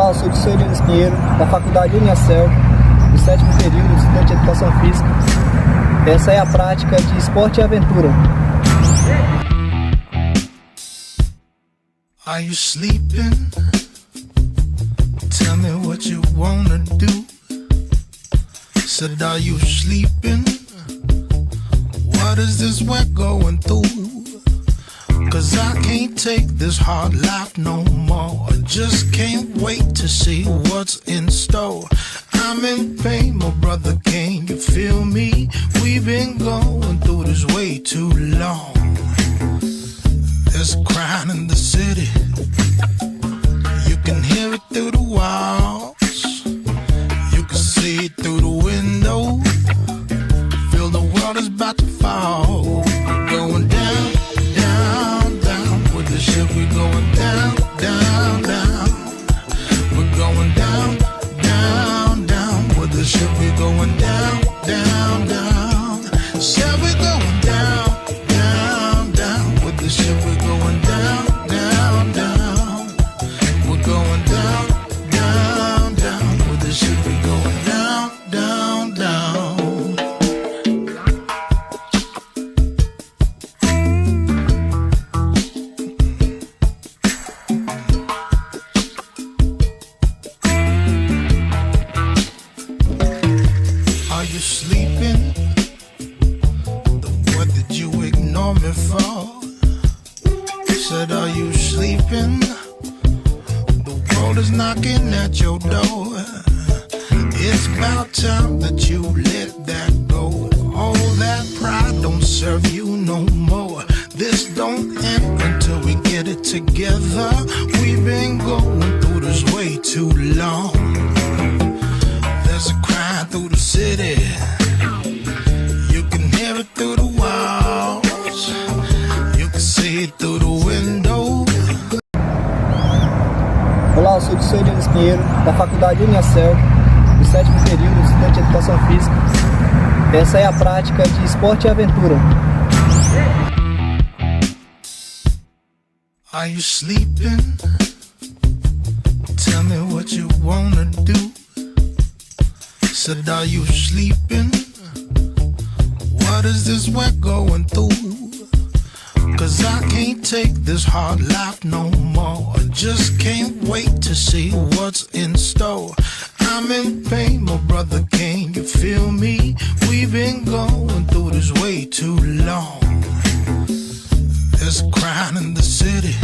Olá, eu sou o professor Pinheiro, da Faculdade Unicel, do 7º período, estudante de Educação Física. Essa é a prática de Esporte e Aventura. Are you sleeping? Tell me what you wanna do. Said, are you sleeping? What is this we're going through? Cause I can't take this hard life no more. I just can't wait to see what's in store. I'm in pain, my brother, can you feel me? We've been going through this way too long. There's crying in the city. You can hear it through the walls. You can see it through the window. Feel the world is about to fall. Going down, down, down. With the ship we're going down, down, down. We're going down, down, down. With the ship we're going down, down, down. Said we're going down, down, down. With the ship we're going down, down, down. We're going down, down, down. With the ship we're going down, down, down. Are you sleeping? What did you ignore me for? Said, are you sleeping? The world is knocking at your door. It's about time that you let that go. All that pride don't serve you no more. This don't end until we get it together. We've been going through this way too long. There's a cry through the city. You can hear it through the walls. You can see it through the window. Olá, eu sou o professor Pinheiro, da Faculdade Unicel, do 7º período, estudante de Educação Física. Essa é a prática de Esporte e Aventura. Are you sleeping? Tell me what you wanna do. Said, are you sleeping? What is this we're going through? Cause I can't take this hard life no more. I just can't wait to see what's in store. I'm in pain, my brother, can you feel me? We've been going through this way too long. There's crying in the city.